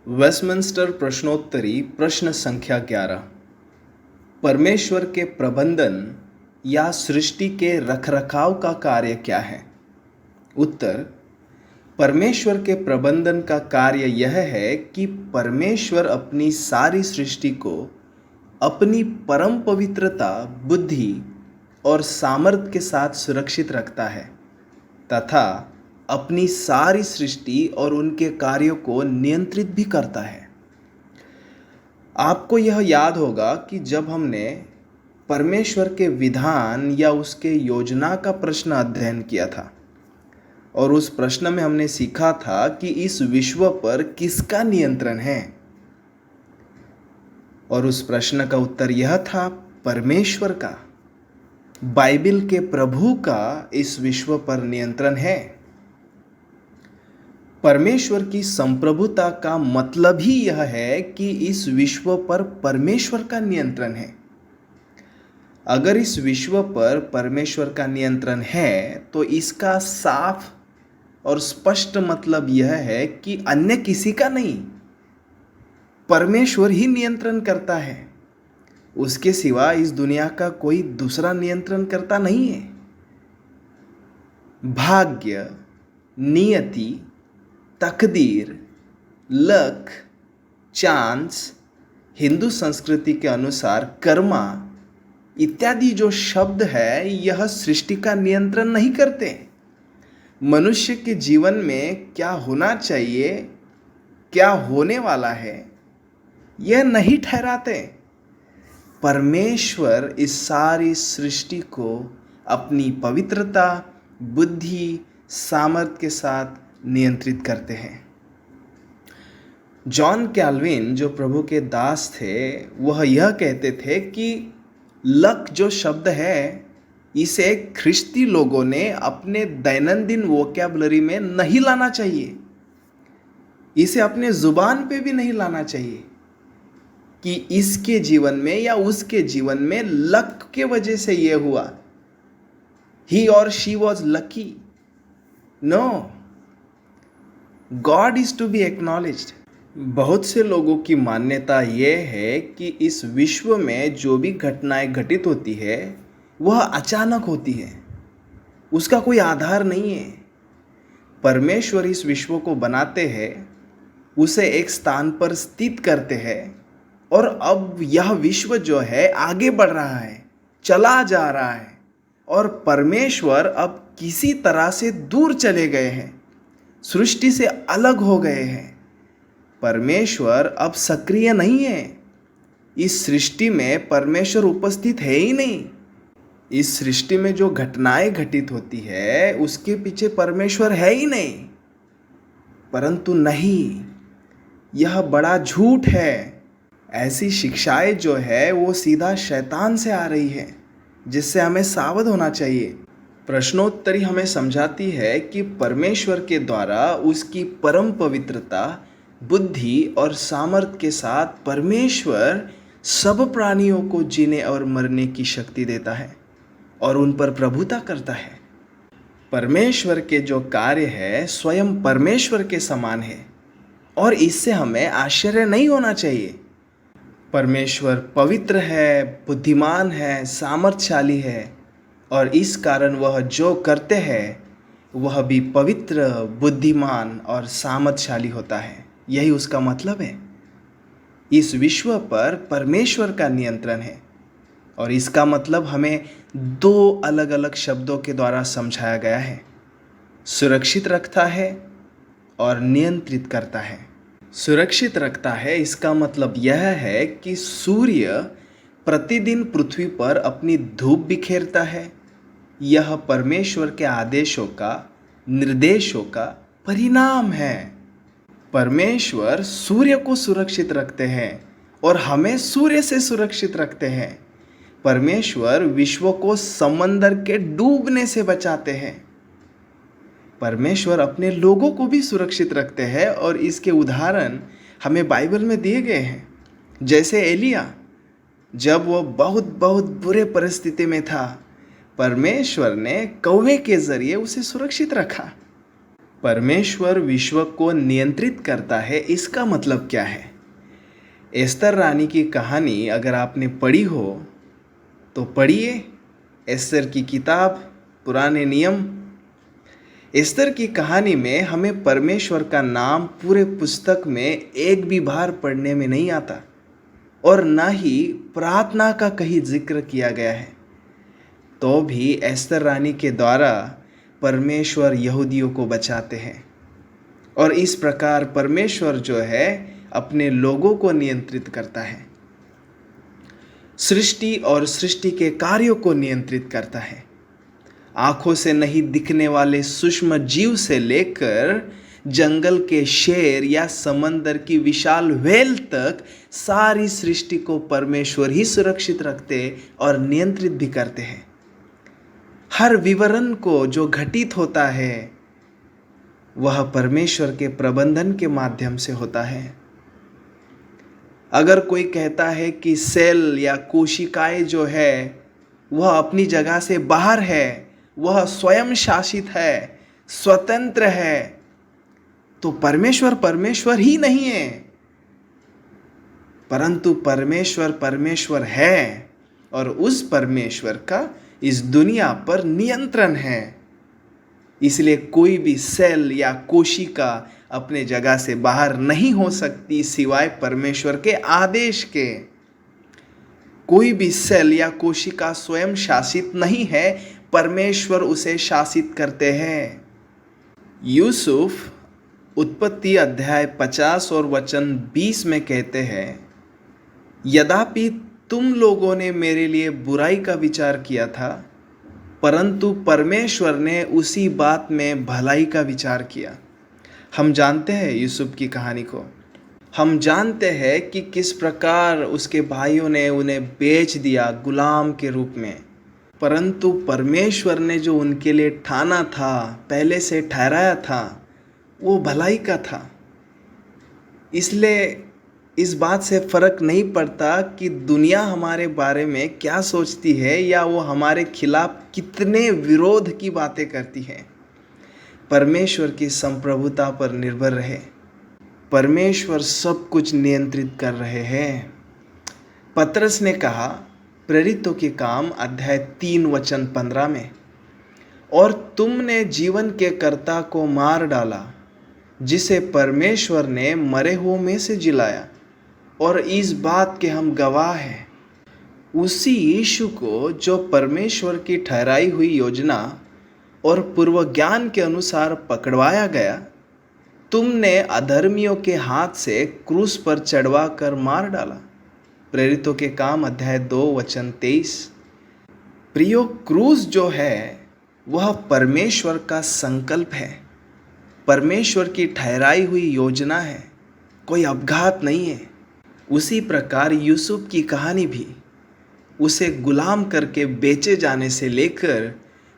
Westminster प्रश्नोत्तरी प्रश्न संख्या 11। परमेश्वर के प्रबंधन या सृष्टि के रखरखाव का कार्य क्या है? उत्तर: परमेश्वर के प्रबंधन का कार्य यह है कि परमेश्वर अपनी सारी सृष्टि को अपनी परम पवित्रता, बुद्धि और सामर्थ्य के साथ सुरक्षित रखता है तथा अपनी सारी सृष्टि और उनके कार्यों को नियंत्रित भी करता है। आपको यह याद होगा कि जब हमने परमेश्वर के विधान या उसके योजना का प्रश्न अध्ययन किया था और उस प्रश्न में हमने सीखा था कि इस विश्व पर किसका नियंत्रण है, और उस प्रश्न का उत्तर यह था परमेश्वर का। बाइबिल के प्रभु का इस विश्व पर नियंत्रण है। परमेश्वर की संप्रभुता का मतलब ही यह है कि इस विश्व पर परमेश्वर का नियंत्रण है। अगर इस विश्व पर परमेश्वर का नियंत्रण है तो इसका साफ और स्पष्ट मतलब यह है कि अन्य किसी का नहीं, परमेश्वर ही नियंत्रण करता है। उसके सिवा इस दुनिया का कोई दूसरा नियंत्रण करता नहीं है। भाग्य, नियति, तकदीर, लक, चांस, हिंदू संस्कृति के अनुसार कर्मा इत्यादि जो शब्द है यह सृष्टि का नियंत्रण नहीं करते। मनुष्य के जीवन में क्या होना चाहिए, क्या होने वाला है, यह नहीं ठहराते। परमेश्वर इस सारी सृष्टि को अपनी पवित्रता, बुद्धि, सामर्थ्य के साथ नियंत्रित करते हैं। जॉन कैल्विन जो प्रभु के दास थे, वह यह कहते थे कि लक जो शब्द है इसे ख्रिस्ती लोगों ने अपने दैनंदिन वोकैबुलरी में नहीं लाना चाहिए। इसे अपने जुबान पे भी नहीं लाना चाहिए कि इसके जीवन में या उसके जीवन में लक के वजह से यह हुआ, ही और she was lucky. No, god is to be acknowledged. बहुत से लोगों की मान्यता यह है कि इस विश्व में जो भी घटनाएं घटित होती है वह अचानक होती है, उसका कोई आधार नहीं है। परमेश्वर इस विश्व को बनाते हैं, उसे एक स्थान पर स्थित करते हैं और अब यह विश्व जो है आगे बढ़ रहा है, चला जा रहा है और परमेश्वर अब किसी तरह से दूर चले गए हैं, सृष्टि से अलग हो गए हैं। परमेश्वर अब सक्रिय नहीं है। इस सृष्टि में परमेश्वर उपस्थित है ही नहीं। इस सृष्टि में जो घटनाएं घटित होती है उसके पीछे परमेश्वर है ही नहीं। परंतु नहीं, यह बड़ा झूठ है। ऐसी शिक्षाएं जो है वो सीधा शैतान से आ रही है, जिससे हमें सावध होना चाहिए। प्रश्नोत्तरी हमें समझाती है कि परमेश्वर के द्वारा उसकी परम पवित्रता, बुद्धि और सामर्थ्य के साथ परमेश्वर सब प्राणियों को जीने और मरने की शक्ति देता है और उन पर प्रभुता करता है। परमेश्वर के जो कार्य है स्वयं परमेश्वर के समान है और इससे हमें आश्चर्य नहीं होना चाहिए। परमेश्वर पवित्र है, बुद्धिमान है, सामर्थ्यशाली है और इस कारण वह जो करते हैं वह भी पवित्र, बुद्धिमान और सामर्थ्यशाली होता है। यही उसका मतलब है। इस विश्व पर परमेश्वर का नियंत्रण है और इसका मतलब हमें दो अलग अलग शब्दों के द्वारा समझाया गया है। सुरक्षित रखता है और नियंत्रित करता है। सुरक्षित रखता है इसका मतलब यह है कि सूर्य प्रतिदिन पृथ्वी पर अपनी धूप बिखेरता है। यह परमेश्वर के आदेशों का, निर्देशों का परिणाम है। परमेश्वर सूर्य को सुरक्षित रखते हैं और हमें सूर्य से सुरक्षित रखते हैं। परमेश्वर विश्व को समंदर के डूबने से बचाते हैं। परमेश्वर अपने लोगों को भी सुरक्षित रखते हैं और इसके उदाहरण हमें बाइबल में दिए गए हैं। जैसे एलिया, जब वो बहुत बुरे परिस्थिति में था, परमेश्वर ने कौवे के जरिए उसे सुरक्षित रखा। परमेश्वर विश्व को नियंत्रित करता है, इसका मतलब क्या है? एस्तर रानी की कहानी अगर आपने पढ़ी हो तो पढ़िए एस्तर की किताब, पुराने नियम। एस्तर की कहानी में हमें परमेश्वर का नाम पूरे पुस्तक में एक भी बार पढ़ने में नहीं आता और ना ही प्रार्थना का कहीं जिक्र किया गया है। तो भी एस्तर रानी के द्वारा परमेश्वर यहूदियों को बचाते हैं और इस प्रकार परमेश्वर जो है अपने लोगों को नियंत्रित करता है, सृष्टि और सृष्टि के कार्यों को नियंत्रित करता है। आंखों से नहीं दिखने वाले सूक्ष्म जीव से लेकर जंगल के शेर या समंदर की विशाल व्हेल तक सारी सृष्टि को परमेश्वर ही सुरक्षित रखते और नियंत्रित भी करते हैं। हर विवरण को जो घटित होता है वह परमेश्वर के प्रबंधन के माध्यम से होता है। अगर कोई कहता है कि सेल या कोशिकाएं जो है वह अपनी जगह से बाहर है, वह स्वयं शासित है, स्वतंत्र है, तो परमेश्वर ही नहीं है। परंतु परमेश्वर है और उस परमेश्वर का इस दुनिया पर नियंत्रण है। इसलिए कोई भी सेल या कोशिका अपने जगह से बाहर नहीं हो सकती सिवाय परमेश्वर के आदेश के। कोई भी सेल या कोशिका स्वयं शासित नहीं है, परमेश्वर उसे शासित करते हैं। यूसुफ उत्पत्ति अध्याय 50 और वचन 20 में कहते हैं, यद्यपि तुम लोगों ने मेरे लिए बुराई का विचार किया था, परंतु परमेश्वर ने उसी बात में भलाई का विचार किया। हम जानते हैं यूसुफ की कहानी को। हम जानते हैं कि किस प्रकार उसके भाइयों ने उन्हें बेच दिया गुलाम के रूप में, परंतु परमेश्वर ने जो उनके लिए ठाना था, पहले से ठहराया था, वो भलाई का था। इसलिए इस बात से फर्क नहीं पड़ता कि दुनिया हमारे बारे में क्या सोचती है या वो हमारे खिलाफ कितने विरोध की बातें करती है। परमेश्वर की संप्रभुता पर निर्भर रहे। परमेश्वर सब कुछ नियंत्रित कर रहे हैं। पतरस ने कहा प्रेरितों के काम अध्याय 3 वचन 15 में, और तुमने जीवन के कर्ता को मार डाला, जिसे परमेश्वर ने मरे हुओं में से जिलाया, और इस बात के हम गवाह हैं। उसी यीशु को जो परमेश्वर की ठहराई हुई योजना और पूर्व ज्ञान के अनुसार पकड़वाया गया, तुमने अधर्मियों के हाथ से क्रूस पर चढ़वा कर मार डाला। प्रेरितों के काम अध्याय 2 वचन 23। प्रियो, क्रूस जो है वह परमेश्वर का संकल्प है, परमेश्वर की ठहराई हुई योजना है, कोई अपघात नहीं है। उसी प्रकार यूसुफ की कहानी भी, उसे गुलाम करके बेचे जाने से लेकर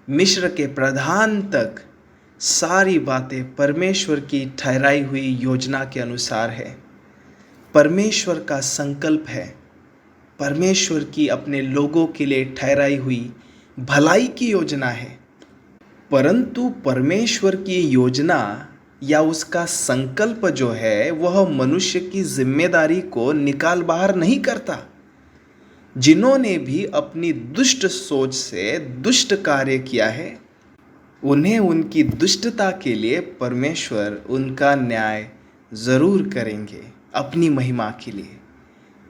मिस्र के प्रधान तक सारी बातें परमेश्वर की ठहराई हुई योजना के अनुसार है। परमेश्वर का संकल्प है, परमेश्वर की अपने लोगों के लिए ठहराई हुई भलाई की योजना है। परंतु परमेश्वर की योजना या उसका संकल्प जो है वह मनुष्य की जिम्मेदारी को निकाल बाहर नहीं करता। जिन्होंने भी अपनी दुष्ट सोच से दुष्ट कार्य किया है, उन्हें उनकी दुष्टता के लिए परमेश्वर उनका न्याय ज़रूर करेंगे अपनी महिमा के लिए,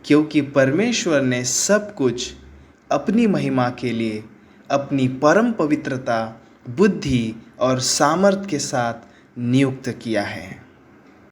क्योंकि परमेश्वर ने सब कुछ अपनी महिमा के लिए अपनी परम पवित्रता, बुद्धि और सामर्थ्य के साथ नियुक्त किया है।